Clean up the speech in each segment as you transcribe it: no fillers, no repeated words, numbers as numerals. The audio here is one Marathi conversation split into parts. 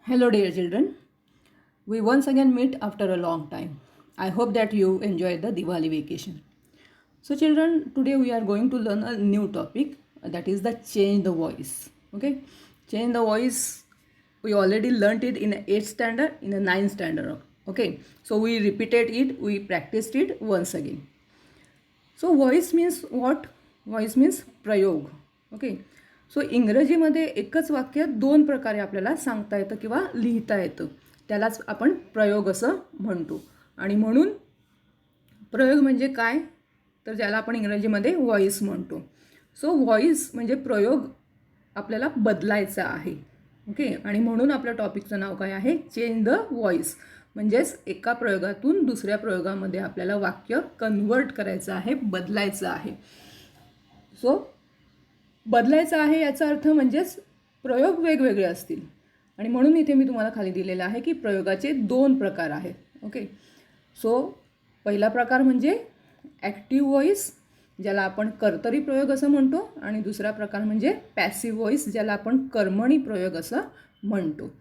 Hello, dear children. We once again meet after a long time. I hope that you enjoyed the Diwali vacation. So, children, today we are going to learn a new topic that is the change the voice. Okay, change the voice. We already learned it in 8th standard, in a 9th standard. Okay, so we repeated it, we practiced it once again. So voice means what voice means प्रयोग ओके. सो इंग्रजीमध्ये एकच वाक्य दोन प्रकारे आपल्याला सांगता येतं किंवा लिहिता येतं, त्यालाच आपण प्रयोग असं म्हणतो. आणि म्हणून प्रयोग म्हणजे काय, तर ज्याला आपण इंग्रजीमध्ये व्हॉइस म्हणतो. सो व्हॉइस म्हणजे प्रयोग आपल्याला बदलायचा आहे. ओके, आणि म्हणून आपल्या टॉपिकचं नाव काय आहे, चेंज द व्हॉइस. म्हणजेच एका प्रयोगातून दुसऱ्या प्रयोगामध्ये आपल्याला वाक्य कन्वर्ट करायचं आहे, बदलायचं आहे. सो बदलायचं आहे याचा अर्थ म्हणजेच प्रयोग वेगवेगळे असतील. आणि म्हणून इथे मी तुम्हाला खाली दिलेलं आहे की प्रयोगाचे दोन प्रकार आहेत. ओके, सो पहिला प्रकार म्हणजे ॲक्टिव्ह व्हॉइस, ज्याला आपण कर्तरी प्रयोग असं म्हणतो, आणि दुसरा प्रकार म्हणजे पॅसिव्ह व्हॉइस, ज्याला आपण कर्मणी प्रयोग असं म्हणतो.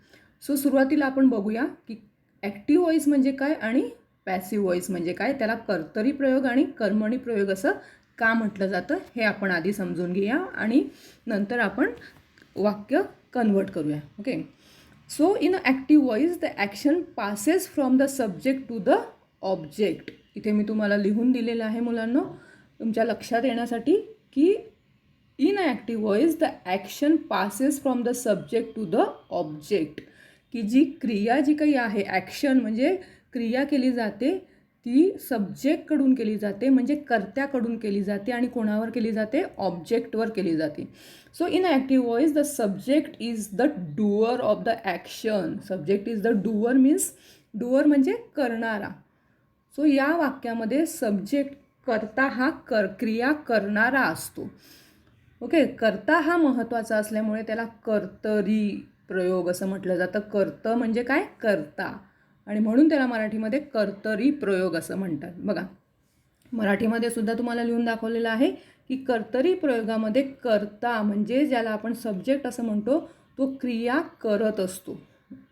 सो सुरुवातीला आपण बघूया की ॲक्टिव्ह व्हॉइस म्हणजे काय आणि पॅसिव्ह व्हॉइस म्हणजे काय, त्याला कर्तरी प्रयोग आणि कर्मणी प्रयोग असं का म्हटलं जातं हे आपण आधी समजून घेऊया, आणि नंतर आपण वाक्य कन्वर्ट करूया. Okay, so in active voice the action passes from the subject to the object. इथे मी तुम्हाला लिहून दिलेलं आहे मुलांना तुमच्या लक्षात येण्यासाठी की in active voice the action passes from the subject to the object. की जी क्रिया जी काही आहे, ॲक्शन म्हणजे क्रिया केली जाते, ती सब्जेक्टकडून केली जाते, म्हणजे कर्त्याकडून केली जाते, आणि कोणावर केली जाते, ऑब्जेक्टवर केली जाते. So in active voice the subject is the doer of the action. Subject is the doer means doer म्हणजे करणारा. सो या वाक्यामध्ये सब्जेक्ट कर्ता हा क्रिया करणारा असतो. ओके, कर्ता हा महत्त्वाचा असल्यामुळे त्याला कर्तरी प्रयोग असं म्हटलं जातं. कर्त म्हणजे काय, कर्ता, आणि म्हणून त्याला मराठीमध्ये कर्तरी प्रयोग असं म्हणतात. बघा, मराठीमध्ये सुद्धा तुम्हाला लिहून दाखवलेलं आहे की कर्तरी प्रयोगामध्ये कर्ता म्हणजे ज्याला आपण सब्जेक्ट असं म्हणतो, तो क्रिया करत असतो.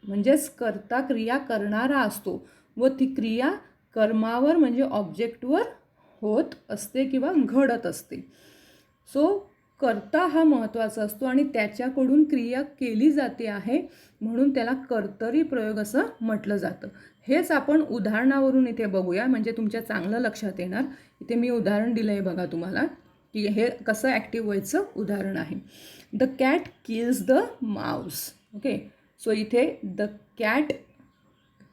म्हणजेच कर्ता क्रिया करणारा असतो व ती क्रिया कर्मावर म्हणजे ऑब्जेक्टवर होत असते किंवा घडत असते. सो कर्ता हा महत्त्वाचा असतो आणि त्याच्याकडून क्रिया केली जाते आहे, म्हणून त्याला कर्तरी प्रयोग असं म्हटलं जातं. हेच आपण उदाहरणावरून इथे बघूया, म्हणजे तुमच्या चांगलं लक्षात येणार. इथे मी उदाहरण दिलं आहे बघा तुम्हाला, की हे कसं ॲक्टिव्ह व्हायचं उदाहरण आहे. The cat kills the mouse. Okay, so इथे द कॅट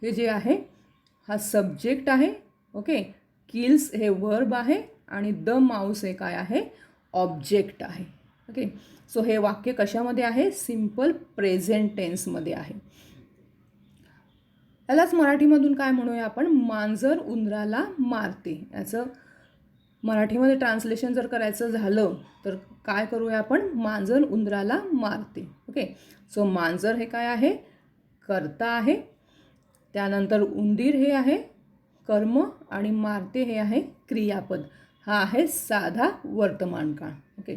हे जे आहे हा सब्जेक्ट आहे. ओके, किल्स हे वर्ब आहे आणि द माऊस हे काय आहे, ऑब्जेक्ट आहे. ओके, सो हे वाक्य कशामध्ये आहे, सिम्पल प्रेझेंट टेन्समध्ये आहे. यालाच मराठीमधून काय म्हणूया आपण, मांजर उंदराला मारते. याचं मराठीमध्ये ट्रान्सलेशन जर करायचं झालं तर काय करूया आपण, मांजर उंदराला मारते. ओके, सो मांजर हे काय आहे, कर्ता आहे, त्यानंतर उंदीर हे आहे कर्म, आणि मारते हे आहे क्रियापद. हा आहे साधा वर्तमान काळ. ओके,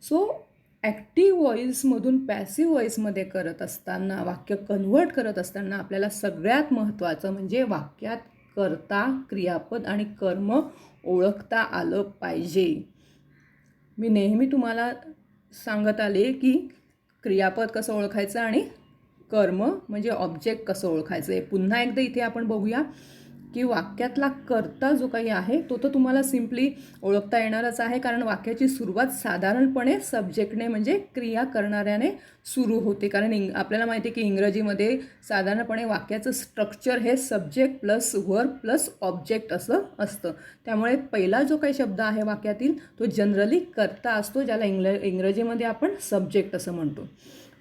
सो ॲक्टिव्ह व्हॉइसमधून पॅसिव्ह व्हॉइसमध्ये करत असताना, वाक्य कन्वर्ट करत असताना आपल्याला सगळ्यात महत्त्वाचं म्हणजे वाक्यात कर्ता, क्रियापद आणि कर्म ओळखता आलं पाहिजे. मी नेहमी तुम्हाला सांगत आले की क्रियापद कसं ओळखायचं आणि कर्म म्हणजे ऑब्जेक्ट कसं ओळखायचं आहे. पुन्हा एकदा इथे आपण बघूया की वाक्यातला कर्ता जो काही आहे तो तर तुम्हाला सिम्पली ओळखता येणारच आहे, कारण वाक्याची सुरुवात साधारणपणे सब्जेक्टने म्हणजे क्रिया करणाऱ्याने सुरू होते. कारण आपल्याला माहिती आहे की इंग्रजीमध्ये साधारणपणे वाक्याचं स्ट्रक्चर हे subject plus verb plus object असं असतं. त्यामुळे पहिला जो काही शब्द आहे वाक्यातील तो जनरली कर्ता असतो, ज्याला इंग्रजीमध्ये आपण सब्जेक्ट असं म्हणतो.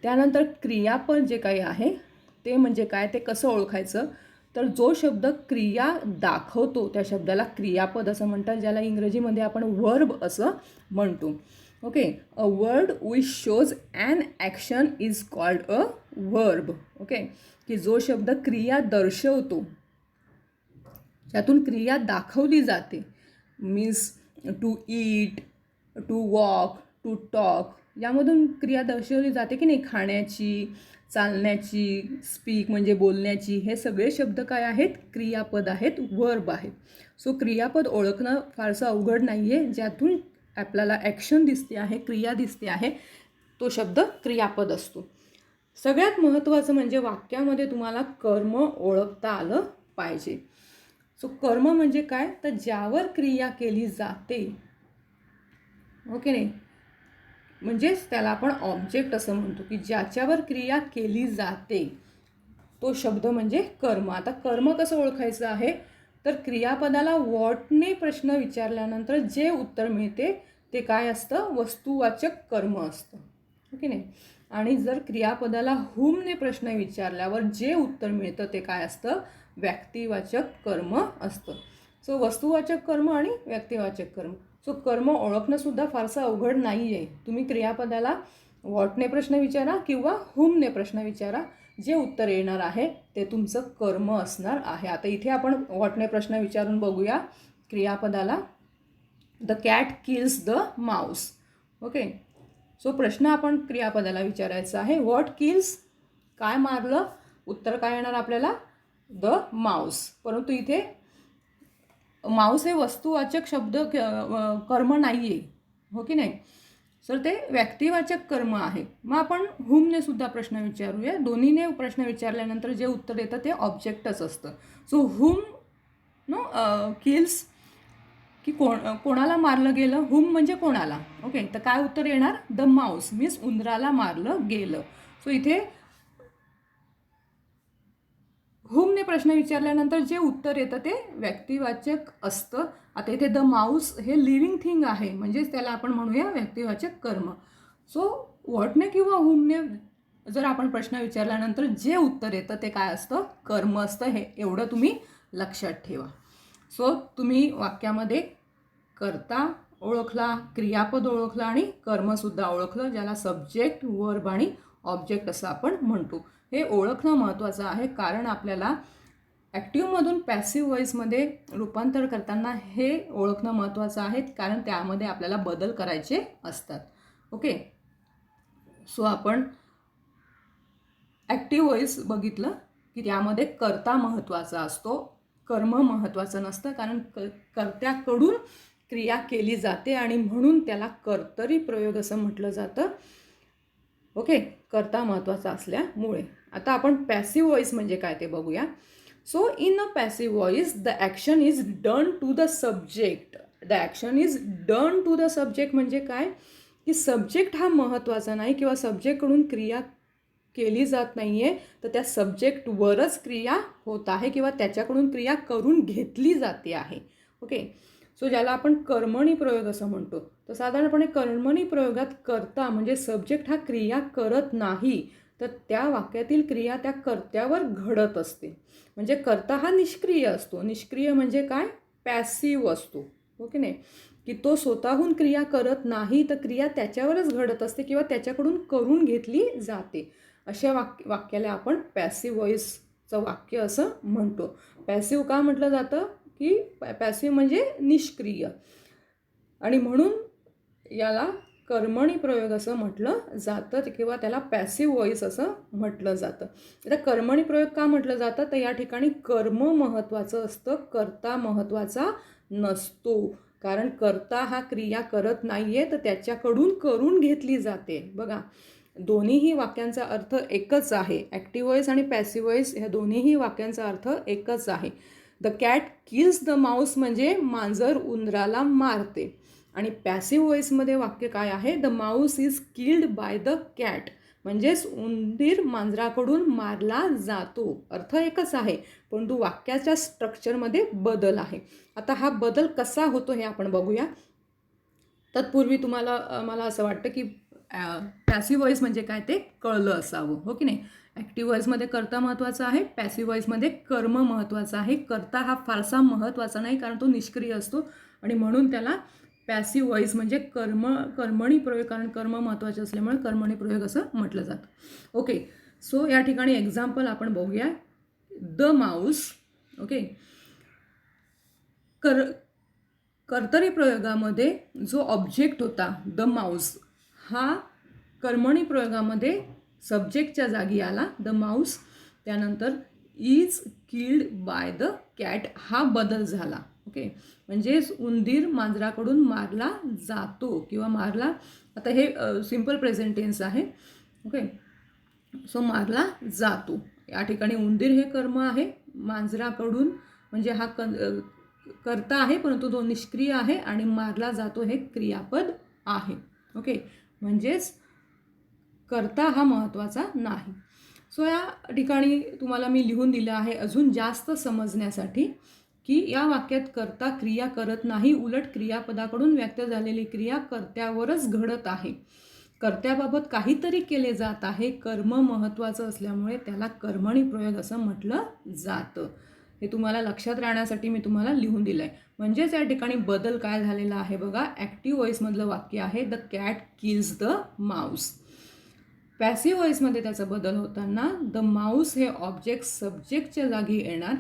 त्यानंतर क्रियापद जे काही आहे ते म्हणजे काय, ते कसं ओळखायचं, तर जो शब्द क्रिया दाखवतो त्या शब्दाला क्रियापद असं म्हणतात, ज्याला इंग्रजीमध्ये आपण वर्ब असं म्हणतो. Okay, a word which shows an action is called a verb. Okay, की जो शब्द क्रिया दर्शवतो, ज्यातून क्रिया दाखवली जाते, means to eat, to walk, to talk, यामधून क्रिया दर्शवली जाते की नाही, खाण्याची, चालण्याची, स्पीक म्हणजे बोलण्याची, हे सगळे शब्द काय आहेत? क्रियापद आहेत, वर्ब आहेत. सो क्रियापद ओळखणं फारसं अवघड नाही आहे. ज्यातून आपल्याला ॲक्शन दिसते आहे, क्रिया दिसते आहे, तो शब्द क्रियापद असतो. सगळ्यात महत्त्वाचं म्हणजे वाक्यामध्ये तुम्हाला कर्म ओळखता आलं पाहिजे. सो कर्म म्हणजे काय? तर ज्यावर क्रिया केली जाते, ओके नाही, म्हणजेच त्याला आपण ऑब्जेक्ट असं म्हणतो, की ज्याच्यावर क्रिया केली जाते तो शब्द म्हणजे कर्म. आता कर्म कसं ओळखायचं आहे? तर क्रियापदाला व्हॉटने प्रश्न विचारल्यानंतर जे उत्तर मिळते ते काय असतं? वस्तुवाचक कर्म असतं, ओके नाही. आणि जर क्रियापदाला हुमने प्रश्न विचारल्यावर जे उत्तर मिळतं ते काय असतं? व्यक्तिवाचक कर्म असतं. सो वस्तुवाचक कर्म आणि व्यक्तिवाचक कर्म. सो कर्म ओळखणंसुद्धा फारसं अवघड नाही आहे. तुम्ही क्रियापदाला व्हॉटने प्रश्न विचारा किंवा हुमने प्रश्न विचारा, जे उत्तर येणार आहे ते तुमचं कर्म असणार आहे. आता इथे आपण व्हॉटने प्रश्न विचारून बघूया क्रियापदाला. The cat kills the mouse, okay. So प्रश्न आपण क्रियापदाला विचारायचा आहे, व्हॉट किल्स, काय मारलं? उत्तर काय येणार आपल्याला? The Mouse. परंतु इथे माऊस हे वस्तुवाचक शब्द कर्म नाही आहे, हो की नाही. सर ते व्यक्तिवाचक कर्म आहे. मग आपण हुमने सुद्धा प्रश्न विचारूया. दोन्हीने प्रश्न विचारल्यानंतर जे उत्तर येतं ते ऑब्जेक्टच असतं. सो हुम किल्स, की कोणाला मारलं गेलं? हुम म्हणजे कोणाला, ओके. तर काय उत्तर येणार? द माऊस मीन्स उंदराला मारलं गेलं. सो इथे हुमने प्रश्न विचारल्यानंतर जे उत्तर येतं ते व्यक्तिवाचक असतं. आता इथे द माऊस हे लिव्हिंग थिंग आहे, म्हणजेच त्याला आपण म्हणूया व्यक्तिवाचक कर्म. सो व्हॉटने किंवा हुमने जर आपण प्रश्न विचारल्यानंतर जे उत्तर येतं ते काय असतं? कर्म असतं. हे एवढं तुम्ही लक्षात ठेवा. सो तुम्ही वाक्यामध्ये कर्ता ओळखला, क्रियापद ओळखला आणि कर्मसुद्धा ओळखलं, ज्याला सब्जेक्ट, वर्ब आणि ऑब्जेक्ट असं आपण म्हणतो. हे ओळखणं महत्त्वाचं आहे, कारण आपल्याला ॲक्टिव्हमधून पॅसिव्ह व्हॉईसमध्ये रूपांतर करताना हे ओळखणं महत्त्वाचं आहे, कारण त्यामध्ये आपल्याला बदल करायचे असतात, ओके. सो आपण ॲक्टिव्ह व्हॉईस बघितलं की त्यामध्ये कर्ता महत्त्वाचा असतो, कर्म महत्त्वाचं नसतं, कारण कर्त्याकडून क्रिया केली जाते आणि म्हणून त्याला कर्तरी प्रयोग असं म्हटलं जातं, ओके. कर्ता महत्त्वाचा असल्यामुळे. आता आपण पॅसिव्ह व्हॉईस म्हणजे काय ते बघूया. So in a passive voice the action is done to the subject. The action is done to the subject म्हणजे काय? की सब्जेक्ट हा महत्त्वाचा नाही किंवा सब्जेक्टकडून क्रिया केली जात नाही आहे, तर त्या सब्जेक्टवरच क्रिया होत आहे किंवा त्याच्याकडून क्रिया करून घेतली जाते आहे, ओके. सो ज्याला आपण कर्मणी प्रयोग असं म्हणतो. तर साधारणपणे कर्मणी प्रयोगात कर्ता म्हणजे सब्जेक्ट हा क्रिया करत नाही, तर त्या वाक्यातील क्रिया त्या कर्त्यावर घडत असते. म्हणजे कर्ता हा निष्क्रिय असतो. निष्क्रिय म्हणजे काय? पॅसिव्ह असतो, ओके नाही. की तो स्वतःहून क्रिया करत नाही, तर क्रिया त्याच्यावरच घडत असते किंवा त्याच्याकडून करून घेतली जाते. अशा वाक्याला आपण पॅसिव्ह व्हॉईसचं वाक्य असं म्हणतो. पॅसिव्ह का म्हटलं जातं? की पॅसिव्ह म्हणजे निष्क्रिय, आणि म्हणून याला कर्मणी प्रयोग असं म्हटलं जातं किंवा त्याला पॅसिव्ह व्हॉईस असं म्हटलं जातं. आता कर्मणी प्रयोग का म्हटलं जातं? तर या ठिकाणी कर्म महत्त्वाचं असतं, कर्ता महत्त्वाचा नसतो. कारण कर्ता हा क्रिया करत नाही आहे, तर त्याच्याकडून करून घेतली जाते. बघा, दोन्हीही वाक्यांचा अर्थ एकच आहे. ॲक्टिव्ह व्हॉईस आणि पॅसिव्ह व्हॉईस ह्या दोन्हीही वाक्यांचा अर्थ एकच आहे. The cat kills the Mouse म्हणजे मांजर उंदराला मारते, आणि पॅसिव्ह व्हॉईसमध्ये वाक्य काय आहे? The Mouse is killed by the cat, म्हणजेच उंदीर मांजराकडून मारला जातो. अर्थ एकच आहे, परंतु वाक्याच्या स्ट्रक्चरमध्ये बदल आहे. आता हा बदल कसा होतो हे आपण बघूया. तत्पूर्वी मला असं वाटतं की पॅसिव्ह व्हॉईस म्हणजे काय ते कळलं असावं, हो की नाही. ॲक्टिव्ह व्हॉईसमध्ये कर्ता महत्त्वाचा आहे, पॅसिव्ह व्हॉईसमध्ये कर्म महत्त्वाचा आहे. कर्ता हा फारसा महत्त्वाचा नाही, कारण तो निष्क्रिय असतो, आणि म्हणून त्याला पॅसिव्ह व्हॉईस म्हणजे कर्मणी प्रयोग, कारण कर्म महत्त्वाचे असल्यामुळे कर्मणी प्रयोग असं म्हटलं जातं, ओके. सो या ठिकाणी एक्झाम्पल आपण बघूया. The mouse, okay. कर्तरी प्रयोगामध्ये जो ऑब्जेक्ट होता द माऊस, हा कर्मणी प्रयोगामध्ये सब्जेक्टच्या जागी आला द माऊस. त्यानंतर is killed by the cat हा बदल झाला. ओके, म्हणजेच उंदीर मांजराकडून मारला जातो किंवा मारला. आता हे सिम्पल प्रेझेंट टेन्स आहे. ओके, सो मारला जातो. या ठिकाणी उंदीर हे कर्म आहे, मांजराकडून म्हणजे हा कर्ता आहे परंतु तो निष्क्रिय आहे, आणि मारला जातो हे क्रियापद आहे. ओके, म्हणजेच कर्ता हा महत्त्वाचा नाही. सो या ठिकाणी तुम्हाला मी लिहून दिलं आहे अजून जास्त समजण्यासाठी की या वाक्यात कर्ता क्रिया करत नाही, उलट क्रियापदाकडून व्यक्त झालेली क्रिया कर्त्यावरच घडत आहे. कर्त्याबाबत काहीतरी केले जात आहे. कर्म महत्त्वाचं असल्यामुळे त्याला कर्मणी प्रयोग असं म्हटलं जातं. हे तुम्हाला लक्षात राहण्यासाठी मी तुम्हाला लिहून दिलं आहे. म्हणजेच या ठिकाणी बदल काय झालेला आहे बघा. ॲक्टिव्ह व्हॉईसमधलं वाक्य आहे the cat kills the mouse. Passive व्हॉईसमध्ये त्याचा बदल होताना द माऊस हे ऑब्जेक्ट सब्जेक्टच्या जागी येणार.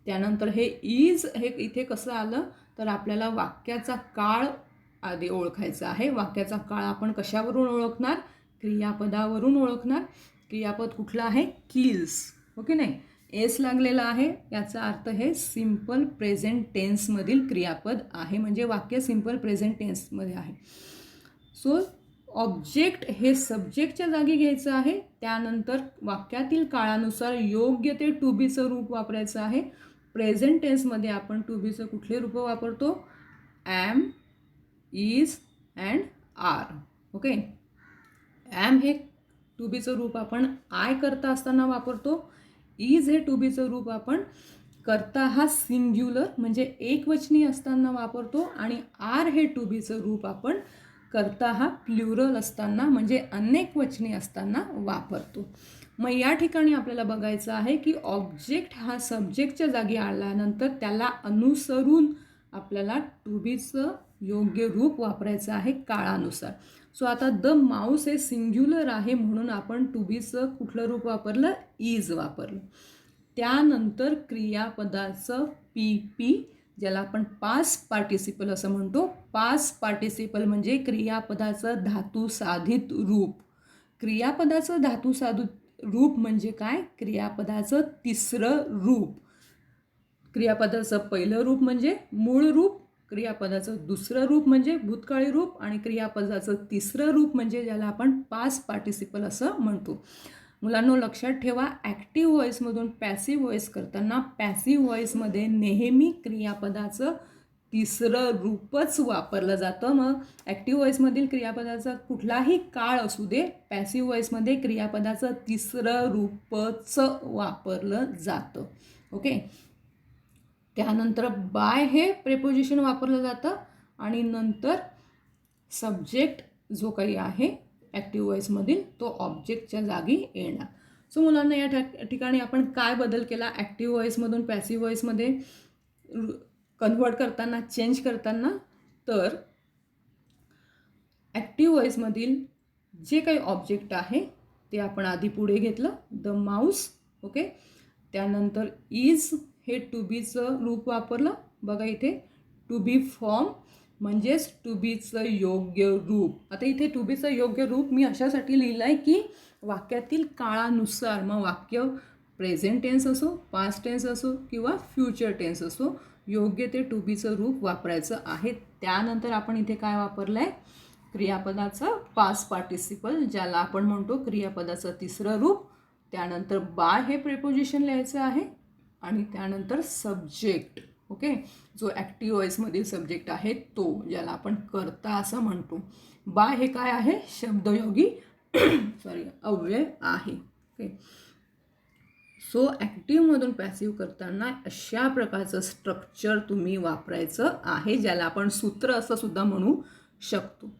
त्यानंतर हे इज हे इथे कसं आलं तर आपल्याला वाक्याचा काळ आधी ओळखायचा आहे. वाक्याचा काळ आपण कशावरून ओळखणार? क्रियापदावरून ओळखणार. क्रियापद कुठलं आहे? किल्स. ओके, नाही एस लागलेला आहे, याचा अर्थ हे सिम्पल प्रेझेंट टेन्समधील क्रियापद आहे, म्हणजे वाक्य सिम्पल प्रेझेंट टेन्समध्ये आहे. सो ऑब्जेक्ट हे सब्जेक्टच्या जागी घ्यायचं आहे. त्यानंतर वाक्यातील काळानुसार योग्य ते टू बीचं रूप वापरायचं आहे. प्रेझेंट टेन्समध्ये आपण टू बीचं कुठले रूप वापरतो? Am, is and are. Okay, am हे टू बीचं रूप आपण आय करता असताना वापरतो. इज हे टू बीचं रूप आपण करता हा सिंग्युलर म्हणजे एकवचनी असताना वापरतो. आणि आर हे टू बीचं रूप आपण करता हा प्लुरल असताना म्हणजे अनेक वचनी असताना वापरतो. मग या ठिकाणी आपल्याला बघायचं आहे की ऑब्जेक्ट हा सब्जेक्टच्या जागी आल्यानंतर त्याला अनुसरून आपल्याला टू बीचं योग्य रूप वापरायचं आहे काळानुसार. सो आता द माऊस हे सिंग्युलर आहे म्हणून आपण टू बीचं कुठलं रूप वापरलं? इज वापरलं. त्यानंतर क्रियापदाचं पी पी ज्याला आपण पास्ट पार्टिसिपल असं म्हणतो. पास्ट पार्टिसिपल म्हणजे क्रियापदाचं धातुसाधित रूप. क्रियापदाचं धातुसाधित रूप म्हणजे काय? क्रियापदाचं तिसरं रूप. क्रियापदाचं पहिलं रूप म्हणजे मूळ रूप, क्रियापदाचं दुसरं रूप म्हणजे भूतकाळी रूप, आणि क्रियापदाचं तिसरं रूप म्हणजे ज्याला आपण पास्ट पार्टिसिपल असं म्हणतो. मुलांनो लक्षात ठेवा, ॲक्टिव्ह व्हॉईसमधून पॅसिव्ह व्हॉईस करताना पॅसिव्ह व्हॉईसमध्ये नेहमी क्रियापदाचं तिसरं रूपच वापरलं जातं. मग ॲक्टिव्ह व्हॉईसमधील क्रियापदाचा कुठलाही काळ असू दे, पॅसिव्ह व्हॉईसमध्ये क्रियापदाचं तिसरं रूपच वापरलं जातं. ओके, त्यानंतर बाय हे प्रेपोजिशन वापरलं जातं आणि नंतर सब्जेक्ट जो काही आहे ॲक्टिव्ह व्हॉईसमधील तो ऑब्जेक्टच्या जागी येणार. सो मुलांना या ठिकाणी आपण काय बदल केला ॲक्टिव्ह व्हॉईसमधून पॅसिव्ह व्हॉईसमध्ये कन्व्हर्ट करताना, चेंज करताना? तर ॲक्टिव्ह व्हॉईसमधील जे काही ऑब्जेक्ट आहे ते आपण आधी पुढे घेतलं, द माऊस. ओके, त्यानंतर इज हे टू बीचं रूप वापरलं. बघा इथे टू बी फॉर्म म्हणजेच टू बीचं योग्य रूप. आता इथे टू बीचं योग्य रूप मी अशासाठी लिहिलं आहे की वाक्यातील काळानुसार, मग वाक्य प्रेझेंट टेन्स असो, पास्ट टेन्स असो किंवा फ्युचर टेन्स असो, योग्य ते टू बीचं रूप वापरायचं आहे. त्यानंतर आपण इथे काय वापरलं आहे? क्रियापदाचं पास्ट पार्टिसिपल ज्याला आपण म्हणतो क्रियापदाचं तिसरं रूप. त्यानंतर बाय हे प्रेपोजिशन लिहायचं आहे आणि त्यानंतर सब्जेक्ट. ओके, जो ॲक्टिव्ह व्हॉईसमधील सब्जेक्ट आहे तो, ज्याला आपण कर्ता असं म्हणतो. बाय हे काय आहे? शब्दयोगी अव्यय आहे. ओके, सो ॲक्टिव्हमधून पॅसिव्ह करताना अशा प्रकारचं स्ट्रक्चर तुम्ही वापरायचं आहे, ज्याला आपण सूत्र असं सुद्धा म्हणू शकतो.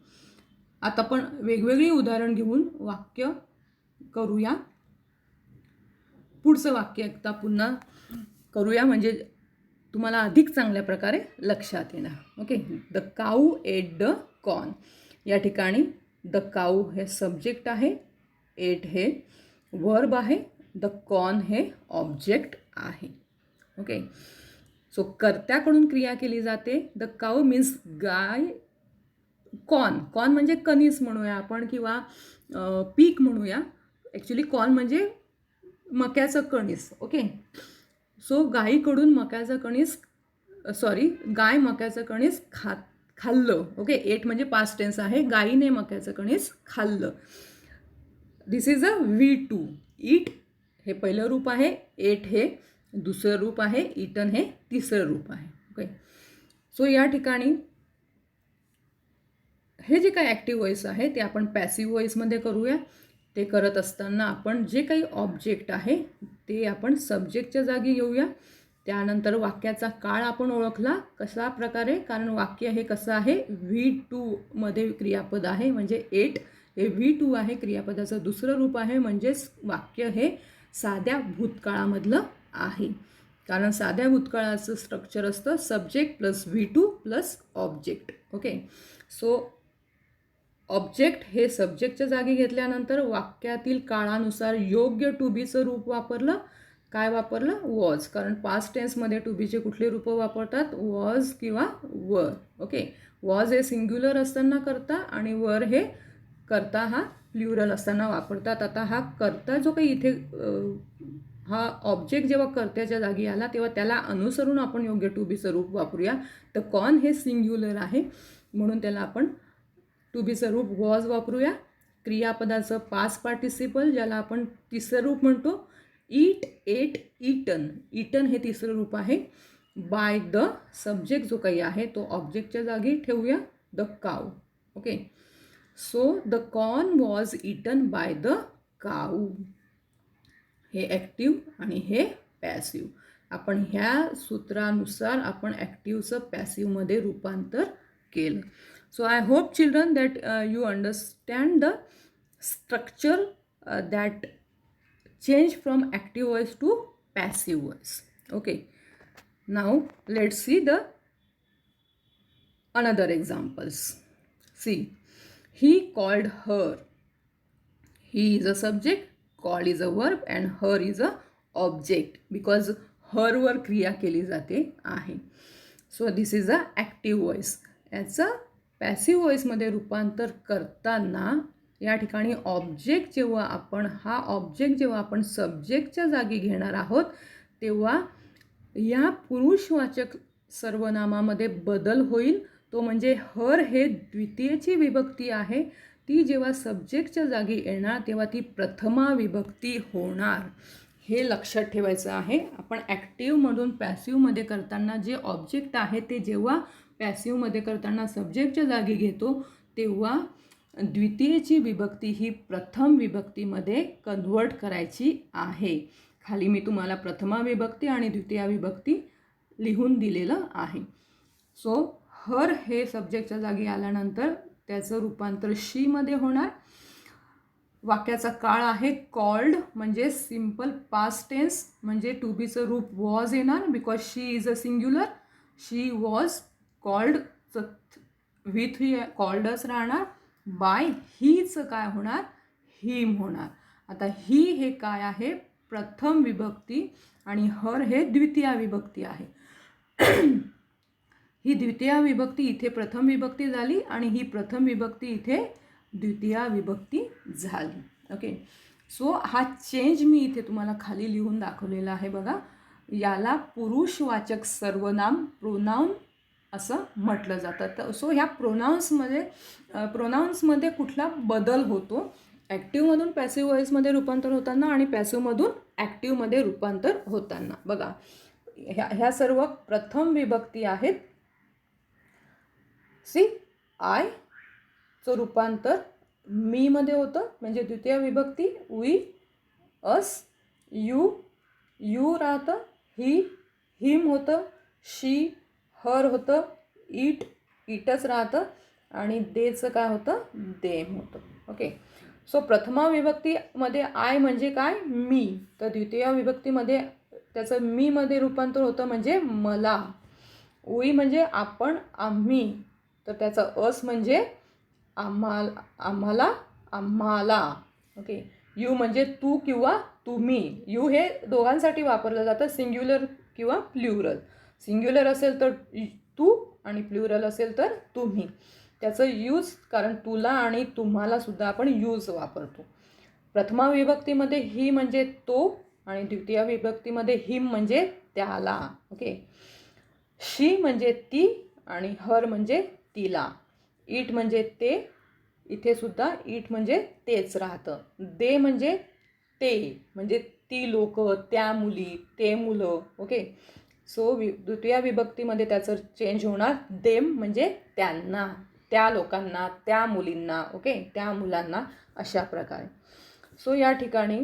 आता आपण वेगवेगळी उदाहरण घेऊन वाक्य करूया. पुढचं वाक्य एकदा पुन्हा करूया म्हणजे तुम्हाला अधिक चांगल्या प्रकारे लक्षात येणार. Okay, the cow at the corn. या ठिकाणी द काऊ हे सब्जेक्ट आहे, एट हे वर्ब आहे, द कॉर्न हे ऑब्जेक्ट आहे. ओके, सो कर्त्याकडून क्रिया केली जाते. The cow means guy. Corn, corn म्हणजे कणीस म्हणूया आपण किंवा पीक म्हणूया. ॲक्च्युली कॉर्न म्हणजे मक्याचं कणीस. ओके, सो गाईकडून मक्याचं कणीस, गाय मक्याचं कणीस खाल्लं. ओके, एट म्हणजे पास्ट टेन्स आहे. गाईने मक्याचं कणीस खाल्लं. दिस इज अ V2. ईट हे पहिलं रूप आहे, एट हे दुसरं रूप आहे, इटन हे तिसरं रूप आहे. ओके, सो या ठिकाणी हे जे काही ॲक्टिव्ह व्हॉईस आहे ते आपण पॅसिव्ह व्हॉईसमध्ये करूया. ते करत असताना आपण जे काही ऑब्जेक्ट आहे ते आपण सब्जेक्टच्या जागी घेऊया. त्यानंतर वाक्याचा काळ आपण ओळखला कशा प्रकारे, कारण वाक्य हे कसं आहे, V2 मध्ये क्रियापद आहे, म्हणजे एट हे V2 आहे, क्रियापदाचं दुसरं रूप आहे, म्हणजेच वाक्य हे साध्या भूतकाळामधलं आहे. कारण साध्या भूतकाळाचं स्ट्रक्चर असतं subject plus V2 plus object. Okay, so object हे सब्जेक्टच्या जागी घेतल्यानंतर वाक्यातील काळानुसार योग्य टू बीचं रूप वापरलं. काय वापरलं? वॉज. कारण पास्ट टेन्समध्ये टू बीचे कुठले रूप वापरतात? वॉज किंवा वर. ओके, वॉज हे सिंग्युलर असताना करता आणि वर हे करता हा प्ल्युरल असताना वापरतात. आता हा करता जो काही इथे हा ऑब्जेक्ट जेव्हा कर्त्याच्या जागी आला तेव्हा त्याला अनुसरून आपण योग्य टू बीचं रूप वापरूया. तर कॉर्न हे सिंग्युलर आहे म्हणून त्याला आपण टू बीचं रूप वॉज वापरूया. क्रियापदाचं पास्ट पार्टिसिपल ज्याला आपण तिसरं रूप म्हणतो, ईट, एट, इटन. इटन हे तिसरं रूप आहे. बाय द सब्जेक्ट जो काही आहे तो ऑब्जेक्टच्या जागी ठेवूया, the cow. Okay, so the corn was eaten by the cow. हे ॲक्टिव्ह आणि हे पॅसिव्ह. आपण ह्या सूत्रानुसार आपण ॲक्टिव्हचं पॅसिव्हमध्ये रूपांतर केलं. So I hope children that you understand the structure that change from active voice to passive voice. Okay, now let's see the another examples. See, he called her. He is a subject, call is a verb and her is a object because her वर क्रिया केली जाते आहे. So this is a active voice. याचं पॅसिव्ह व्हॉईसमध्ये रूपांतर करताना या ठिकाणी ऑब्जेक्ट जेव्हा आपण सब्जेक्टच्या जागी घेणार आहोत तेव्हा या पुरुषवाचक सर्वनामामध्ये बदल होईल. तो म्हणजे हर हे द्वितीयची विभक्ती आहे, ती जेव्हा सब्जेक्टच्या जागी येणार तेव्हा ती प्रथमा विभक्ती होणार. हे लक्षात ठेवायचं आहे. आपण ॲक्टिव्हमधून पॅसिव्हमध्ये करताना जे ऑब्जेक्ट आहे ते जेव्हा पॅसिव्हमध्ये करताना सब्जेक्टच्या जागी घेतो तेव्हा द्वितीयची विभक्ती ही प्रथम विभक्तीमध्ये कन्व्हर्ट करायची आहे. खाली मी तुम्हाला प्रथमा विभक्ती आणि द्वितीय विभक्ती लिहून दिलेलं आहे. सो हर हे सब्जेक्टच्या जागी आल्यानंतर त्याचं रूपांतर शीमध्ये होणार. वाक्याचा काळ आहे कॉल्ड म्हणजे सिम्पल पास्ट टेन्स, म्हणजे टू बीचं रूप वॉज येणार because she is a singular. She was called, V3 कॉल्डच राहणार. बाय हीचं काय होणार? हिम होणार. आता ही हे काय आहे? प्रथम विभक्ती आणि हर हे द्वितीय विभक्ती आहे. ही द्वितीय विभक्ती इथे प्रथम विभक्ती झाली आणि ही प्रथम विभक्ती इथे द्वितीय विभक्ती झाली. ओके, सो हा चेंज मी इथे तुम्हाला खाली लिहून दाखवलेला आहे बघा. याला पुरुषवाचक सर्वनाम प्रोनाऊन असं म्हटलं जातं. तर सो ह्या प्रोनाऊन्समध्ये कुठला बदल होतो? ॲक्टिव्हमधून पॅसिव्ह व्हॉईसमध्ये रूपांतर होताना आणि पॅसिव्हमधून ॲक्टिव्हमध्ये रूपांतर होताना. बघा ह्या सर्व प्रथम विभक्ती आहेत. सी, आयचं रूपांतर मीमध्ये होतं म्हणजे द्वितीय विभक्ती. वी, अस, यू राहतं. ही, हिम होतं. शी, हर होतं. इटच राहतं आणि देचं काय होतं? देम होतं. ओके, सो प्रथमा विभक्तीमध्ये आय म्हणजे काय? मी. तर द्वितीय विभक्तीमध्ये त्याचं मीमध्ये रूपांतर होतं म्हणजे मला. वी म्हणजे आपण, आम्ही. तर त्याचं अस म्हणजे आम्हाला. ओके, यू म्हणजे तू किंवा तुम्ही. यू हे दोघांसाठी वापरलं जातं, सिंग्युलर किंवा प्ल्युरल. सिंग्युलर असेल तर तू आणि प्ल्युरल असेल तर तुम्ही. त्याचं यूज, कारण तुला आणि तुम्हाला सुद्धा आपण यूज वापरतो. प्रथमा विभक्तीमध्ये ही म्हणजे तो आणि द्वितीय विभक्तीमध्ये हिम म्हणजे त्याला. ओके. शी म्हणजे ती आणि हर म्हणजे तिला. इट म्हणजे ते, इथे सुद्धा इट म्हणजे तेच राहतं. दे म्हणजे ते, म्हणजे ती लोक, त्या मुली, ते मुलं. ओके. सो द्वितीय विभक्तीमध्ये त्याचं चेंज होणार. देम म्हणजे त्यांना, त्या लोकांना, त्या मुलींना. ओके, त्या मुलांना, अशा प्रकारे. सो या ठिकाणी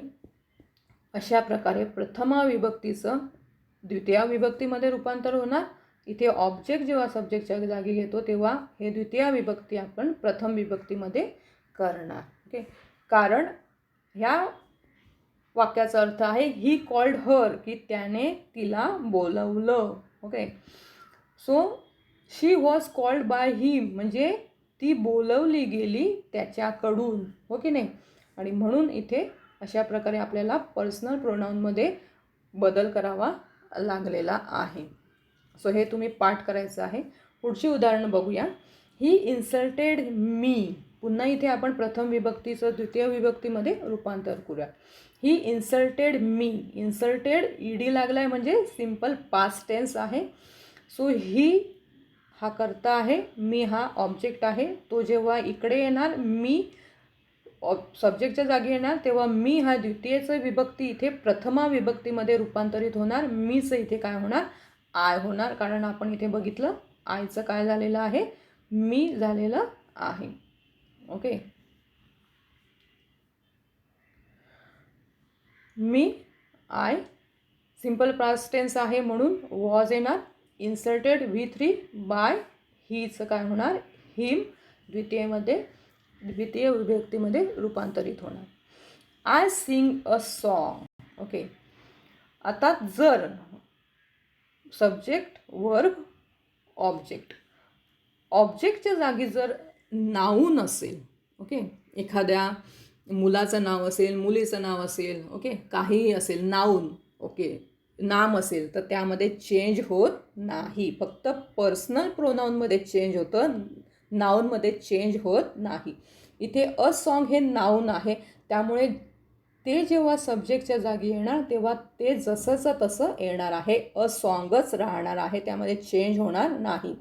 अशा प्रकारे प्रथमा विभक्तीचं द्वितीय विभक्तीमध्ये रूपांतर होणार. इथे ऑब्जेक्ट जेव्हा सब्जेक्टच्या जागी घेतो तेव्हा हे द्वितीय विभक्ती आपण प्रथम विभक्तीमध्ये करणार. ओके. कारण ह्या वाक्याचा अर्थ आहे ही कॉल्ड हर, की त्याने तिला बोलवलं. Okay. So she was called by him, म्हणजे ती बोलवली गेली त्याच्याकडून. हो की नाही. आणि म्हणून इथे अशा प्रकारे आपल्याला पर्सनल प्रोनाऊनमध्ये बदल करावा लागलेला आहे. सो हे तुम्ही पाठ करायचं आहे. पुढची उदाहरणं बघूया. ही इन्सल्टेड मी. पुन्हा इथे आपण प्रथम विभक्तीचं द्वितीय विभक्तीमध्ये रूपांतर करूया. ही इन्सल्टेड मी. इन्सल्टेड ईडी लागला आहे म्हणजे सिम्पल पास्ट टेन्स आहे. सो ही हा कर्ता आहे, मी हा ऑब्जेक्ट आहे. तो जेव्हा इकडे येणार, मी सब्जेक्टच्या जागी येणार, तेव्हा मी हा द्वितीयचं विभक्ती इथे प्रथमा विभक्तीमध्ये रूपांतरित होणार. मीचं इथे काय होणार, आय होणार. कारण आपण इथे बघितलं आयचं काय झालेलं आहे, मी झालेलं आहे. ओके. मी, आय सिम्पल पास्ट टेन्स आहे म्हणून वॉज येणार. इन्सर्टेड V3 बाय हीचं काय होणार, हिम द्वितीय विभक्तीमध्ये रूपांतरित होणार. I sing a song. Okay. आता जर सब्जेक्ट, वर्ब, ऑब्जेक्ट, ऑब्जेक्टच्या जागी जर नाऊन असेल, ओके, एखाद्या मुलाचं नाव असेल, मुलीचं नाव असेल, ओके, काहीही असेल, नाऊन, ओके, नाम असेल, तर त्यामध्ये चेंज होत नाही. फक्त पर्सनल प्रोनाऊनमध्ये चेंज होतं, नाऊनमध्ये चेंज होत नाही. इथे अ सॉन्ग हे नाऊन आहे, त्यामुळे ते जेव्हा सब्जेक्टच्या जागी येणार तेव्हा ते जसंचं तसं येणार आहे. अ सॉन्गच राहणार आहे, त्यामध्ये चेंज होणार नाही.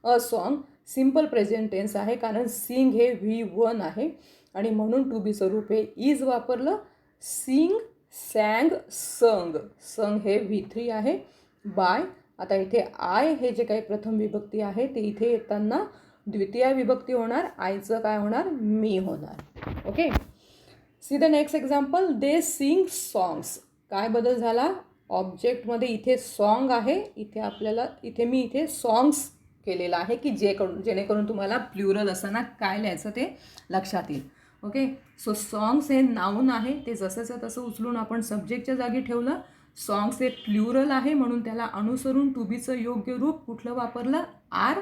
A song simple present tense आहे, कारण सिंग हे V1 आहे आणि म्हणून टू बी स्वरूप हे इज वापरलं. सिंग, सॅंग, संग. संग हे V3 आहे. बाय, आता इथे आय हे जे काही प्रथम विभक्ती आहे ते इथे येताना द्वितीय विभक्ती होणार. आयचं काय होणार, मी होणार. Okay. See the next example. They sing songs. काय बदल झाला, ऑब्जेक्टमध्ये इथे सॉन्ग आहे, इथे मी सॉंग्स केलेलं आहे, की जेणेकरून तुम्हाला प्लुरल असताना काय लिहायचं ते लक्षात येईल. ओके. सो सॉंग्स हे नाऊन आहे, ते जसंचं तसं उचलून आपण सब्जेक्टच्या जागी ठेवलं. सॉंग्स हे प्लुरल आहे म्हणून त्याला अनुसरून टू बीचं योग्य रूप कुठलं वापरलं, आर.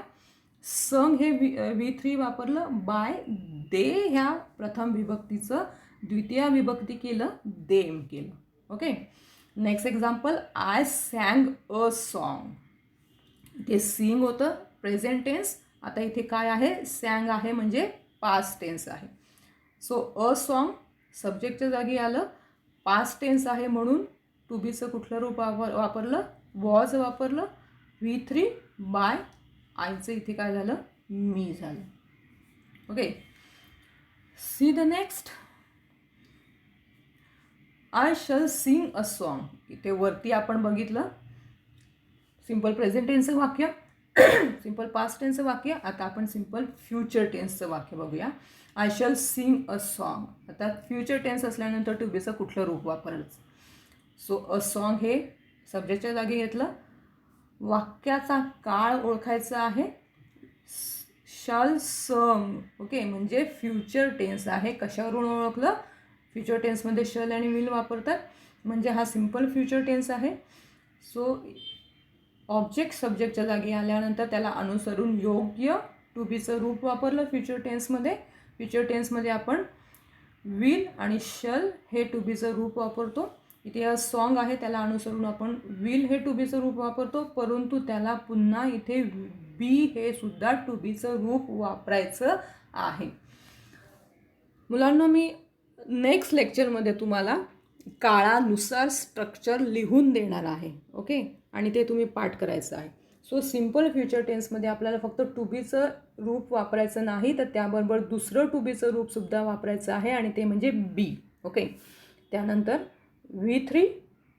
संग हे V3 वापरलं. बाय, दे ह्या प्रथम विभक्तीचं द्वितीय विभक्ती केलं, देम केलं. Okay. Next example. I sang a song. इथे सिंग होतं प्रेझेंट टेन्स, आता इथे काय आहे, सॅंग आहे म्हणजे पास्ट टेन्स आहे. सो अ सॉन्ग सब्जेक्टच्या जागी आलं, पास्ट टेन्स आहे म्हणून टू बीचं कुठलं रूप वापरलं, वॉज वापरलं. V3 बाय, आयचं इथे काय झालं, मी झालं. Okay. See the next. I shall sing a song. इथे वरती आपण बघितलं सिम्पल प्रेझेंट टेन्सचं वाक्य, सिम्पल पास्ट टेन्सचं वाक्य. आता आपण सिम्पल फ्युचर टेन्सचं वाक्य बघूया. I shall sing a song. आता फ्युचर टेन्स असल्यानंतर टू बीचं कुठलं रूप वापरायचं. सो अ सॉन्ग हे सब्जेक्टच्या जागी घेतलं. वाक्याचा काळ ओळखायचा आहे. शाल संग. ओके, म्हणजे फ्युचर टेन्स आहे. कशावरून ओळखलं, फ्युचर टेन्समध्ये शल आणि विल वापरतात, म्हणजे हा सिम्पल फ्युचर टेन्स आहे. सो ऑब्जेक्ट सब्जेक्टच्या जागी आल्यानंतर त्याला अनुसरून योग्य टू बीचं रूप वापरलं फ्युचर टेन्समध्ये. फ्युचर टेन्समध्ये आपण विल आणि शल हे टू बीचं रूप वापरतो. इथे हा सॉन्ग आहे, त्याला अनुसरून आपण विल हे टू बीचं रूप वापरतो, परंतु त्याला पुन्हा इथे बी हे सुद्धा टू बीचं रूप वापरायचं आहे. मुलांना मी नेक्स्ट लेक्चरमध्ये तुम्हाला काळानुसार स्ट्रक्चर लिहून देणार आहे. ओके, आणि ते तुम्ही पाठ करायचं आहे. सो सिम्पल फ्युचर टेन्समध्ये आपल्याला फक्त टू बीचं रूप वापरायचं नाही, तर त्याबरोबर दुसरं टू बीचं रूपसुद्धा वापरायचं आहे, आणि ते म्हणजे बी. ओके, त्यानंतर V3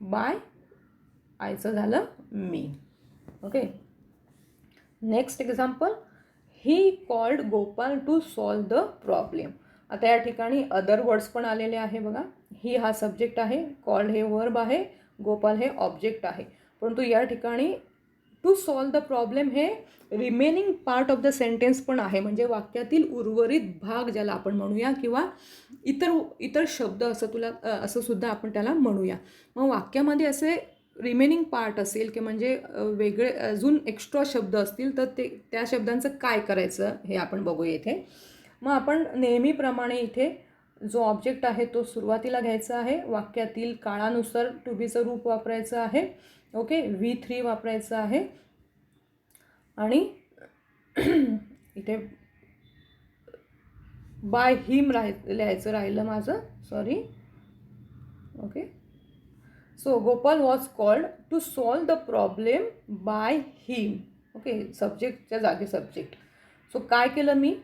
बाय आयचं झालं मी. Okay, next example, he called Gopal to solve the problem. आता या ठिकाणी अदर वर्ड्स पण आलेले आहे बघा. ही हा सब्जेक्ट आहे, कॉल्ड हे वर्ब आहे, गोपाल हे ऑब्जेक्ट आहे. परंतु या ठिकाणी टू सॉल्व द प्रॉब्लेम हे remaining part of the sentence पण आहे, म्हणजे वाक्यातील उर्वरित भाग ज्याला आपण म्हणूया, किंवा इतर शब्द असं सुद्धा आपण त्याला म्हणूया. मग वाक्यामध्ये असे रिमेनिंग पार्ट असेल की म्हणजे वेगळे अजून एक्स्ट्रा शब्द असतील, तर त्या शब्दांचं काय करायचं हे आपण बघूया इथे. मग आपण नेहमीप्रमाणे इथे जो ऑब्जेक्ट आहे तो सुरुवातीला घ्यायचा आहे. वाक्यातील काळानुसार टू बीचं रूप वापरायचं आहे. ओके, V3 वापरायचं आहे, आणि इथे बाय हिम लिहायचं राहिलं माझं, sorry. Okay, so Gopal was called to solve the problem by him. Okay, सब्जेक्टच्या जागी सब्जेक्ट. सो काय केलं मी,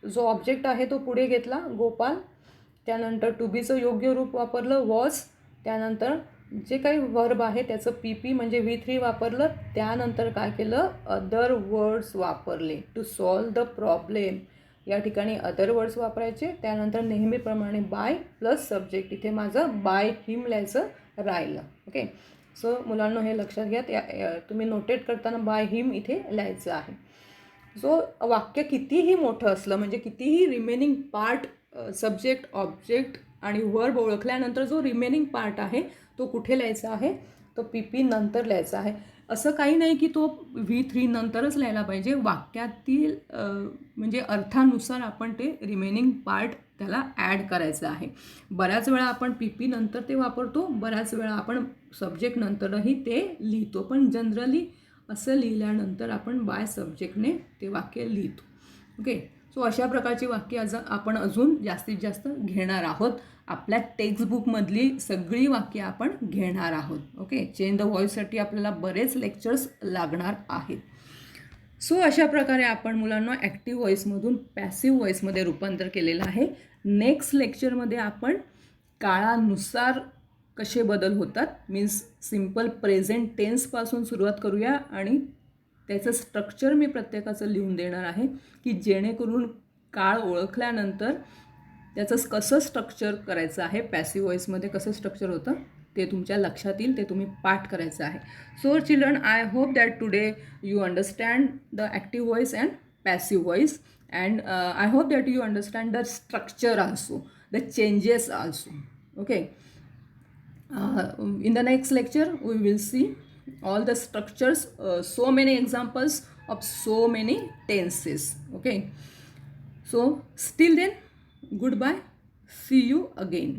जो ऑब्जेक्ट आहे तो पुढे घेतला गोपाल, त्यानंतर टू बीचं योग्य रूप वापरलं वॉज, त्यानंतर जे काही वर्ब आहे त्याचं PP म्हणजे V3 वापरलं, त्यानंतर काय केलं, अदर वर्ड्स वापरले टू सॉल्व द प्रॉब्लेम. या ठिकाणी अदर वर्ड्स वापरायचे, त्यानंतर नेहमीप्रमाणे बाय प्लस सब्जेक्ट. इथे माझं बाय हिम लिहायचं राहिलं. ओके, सो मुलांनो हे लक्षात घ्या, तुम्ही नोटेट करताना बाय हिम इथे लिहायचं आहे. सो वाक्य कितीही मोठं असलं, म्हणजे कितीही रिमेनिंग पार्ट सब्जेक्ट ऑब्जेक्ट आणि वर्ब ओळखल्यानंतर जो रिमेनिंग पार्ट आहे तो कुठे लिहायचा आहे, तो PP नंतर लिहायचा आहे. असं काही नाही की तो V3 नंतरच लिहायला पाहिजे. वाक्यातील म्हणजे अर्थानुसार आपण ते रिमेनिंग पार्ट त्याला ॲड करायचं आहे. बऱ्याच वेळा आपण PP नंतर ते वापरतो, बऱ्याच वेळा आपण सब्जेक्ट नंतरही ते लिहितो, पण जनरली असं लिहिल्यानंतर आपण बाय सब्जेक्टने ते वाक्य लिहितो. ओके, सो अशा प्रकारची वाक्य आपण अजून जास्तीत जास्त घेणार आहोत. आपल्या टेक्स्टबुकमधली सगळी वाक्य आपण घेणार आहोत. ओके, चेंज द व्हॉईससाठी आपल्याला बरेच लेक्चर्स लागणार आहेत. सो अशा प्रकारे आपण मुलांना ॲक्टिव्ह व्हॉईसमधून पॅसिव्ह व्हॉईसमध्ये रूपांतर केलेलं आहे. नेक्स्ट लेक्चरमध्ये आपण काळानुसार कसे बदल होतात, मीन्स सिम्पल प्रेझेंट टेन्सपासून सुरुवात करूया, आणि त्याचं स्ट्रक्चर मी प्रत्येकाचं लिहून देणार आहे की जेणेकरून काळ ओळखल्यानंतर त्याचं कसं स्ट्रक्चर करायचं आहे, पॅसिव्ह व्हॉईसमध्ये कसं स्ट्रक्चर होतं ते तुमच्या लक्षात येईल, ते तुम्ही पाठ करायचं आहे. So children, I hope that today you understand the active voice and passive voice, and I hope that you understand the structure also, the changes also. Okay, in the next lecture we will see all the structures, so many examples of so many tenses. Okay, so still then, goodbye, see you again.